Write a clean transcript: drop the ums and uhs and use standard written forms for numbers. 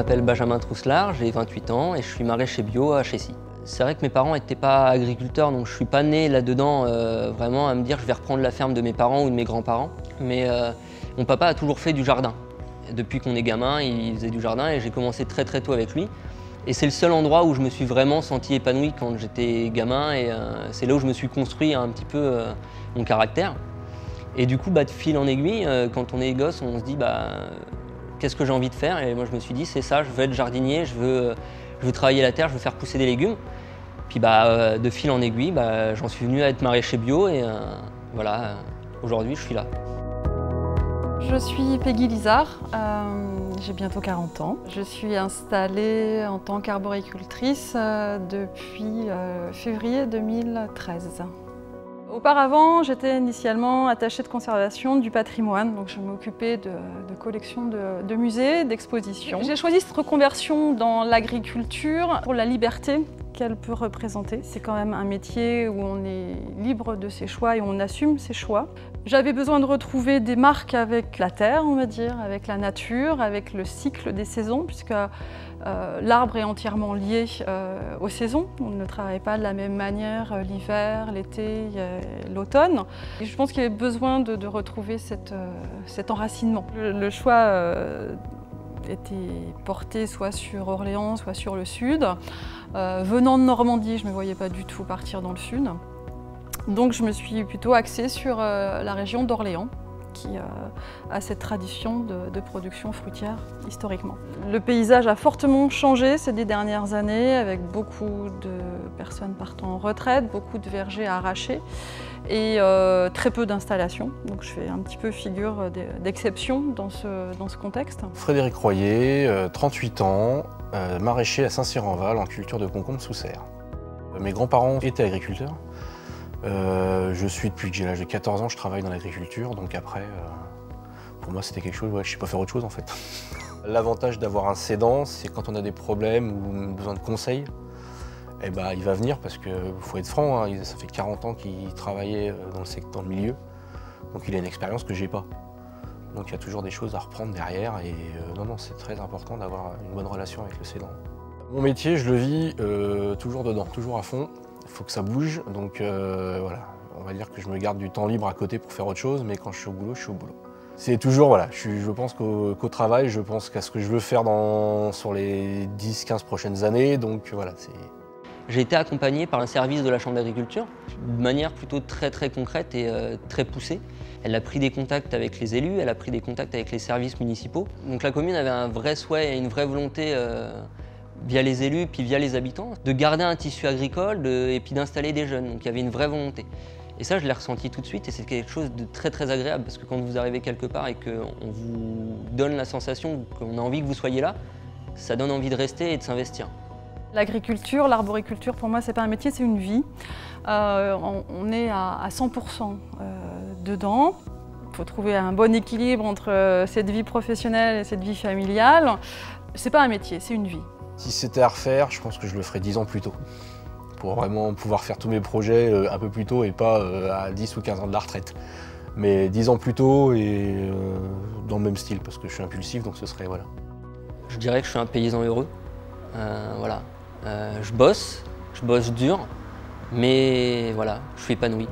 m'appelle Benjamin Trousselard, j'ai 28 ans et je suis maraîcher bio à Chessy. C'est vrai que mes parents n'étaient pas agriculteurs, donc je ne suis pas né là-dedans vraiment à me dire je vais reprendre la ferme de mes parents ou de mes grands-parents. Mais mon papa a toujours fait du jardin. Depuis qu'on est gamin, il faisait du jardin et j'ai commencé très tôt avec lui. Et c'est le seul endroit où je me suis vraiment senti épanoui quand j'étais gamin et c'est là où je me suis construit un petit peu mon caractère. Et du coup, de fil en aiguille, quand on est gosse, on se dit qu'est-ce que j'ai envie de faire? Et moi je me suis dit c'est ça, je veux être jardinier, je veux travailler la terre, je veux faire pousser des légumes. Puis de fil en aiguille, j'en suis venu à être maraîcher bio et voilà, aujourd'hui je suis là. Je suis Peggy Lizard, j'ai bientôt 40 ans. Je suis installée en tant qu'arboricultrice depuis février 2013. Auparavant, j'étais initialement attachée de conservation du patrimoine, donc je m'occupais de collections de musées, d'expositions. J'ai choisi cette reconversion dans l'agriculture pour la liberté qu'elle peut représenter. C'est quand même un métier où on est libre de ses choix et on assume ses choix. J'avais besoin de retrouver des marques avec la terre, on va dire, avec la nature, avec le cycle des saisons, puisque l'arbre est entièrement lié aux saisons. On ne travaille pas de la même manière l'hiver, l'été, l'automne. Et je pense qu'il y avait besoin de retrouver cet enracinement. Le choix était porté soit sur Orléans, soit sur le sud. Venant de Normandie, je ne me voyais pas du tout partir dans le sud. Donc je me suis plutôt axée sur la région d'Orléans, qui a cette tradition de production fruitière historiquement. Le paysage a fortement changé ces 10 dernières années, avec beaucoup de personnes partant en retraite, beaucoup de vergers arrachés et très peu d'installations. Donc je fais un petit peu figure d'exception dans ce contexte. Frédéric Royer, 38 ans, maraîcher à Saint-Cyr-en-Val en culture de concombre sous serre. Mes grands-parents étaient agriculteurs. Je suis depuis que j'ai l'âge de 14 ans, je travaille dans l'agriculture, donc après, pour moi c'était quelque chose, je ne sais pas faire autre chose en fait. L'avantage d'avoir un cédant, c'est quand on a des problèmes ou besoin de conseils, il va venir parce qu'il faut être franc, hein, ça fait 40 ans qu'il travaillait dans le milieu, donc il a une expérience que j'ai pas. Donc il y a toujours des choses à reprendre derrière et non, c'est très important d'avoir une bonne relation avec le cédant. Mon métier, je le vis toujours dedans, toujours à fond. Il faut que ça bouge, donc voilà, on va dire que je me garde du temps libre à côté pour faire autre chose, mais quand je suis au boulot, je suis au boulot. C'est toujours, voilà, je pense qu'au travail, je pense qu'à ce que je veux faire sur les 10-15 prochaines années, donc voilà. J'ai été accompagné par un service de la Chambre d'agriculture, de manière plutôt très concrète et très poussée. Elle a pris des contacts avec les élus, elle a pris des contacts avec les services municipaux. Donc la commune avait un vrai souhait et une vraie volonté via les élus puis via les habitants, de garder un tissu agricole et puis d'installer des jeunes. Donc il y avait une vraie volonté. Et ça, je l'ai ressenti tout de suite et c'est quelque chose de très agréable parce que quand vous arrivez quelque part et qu'on vous donne la sensation qu'on a envie que vous soyez là, ça donne envie de rester et de s'investir. L'agriculture, l'arboriculture, pour moi, c'est pas un métier, c'est une vie. On est à 100% dedans. Il faut trouver un bon équilibre entre cette vie professionnelle et cette vie familiale. C'est pas un métier, c'est une vie. Si c'était à refaire, je pense que je le ferais 10 ans plus tôt. Pour vraiment pouvoir faire tous mes projets un peu plus tôt et pas à 10 ou 15 ans de la retraite. Mais 10 ans plus tôt et dans le même style, parce que je suis impulsif, donc ce serait, voilà. Je dirais que je suis un paysan heureux. Voilà. Je bosse dur, mais voilà, je suis épanoui.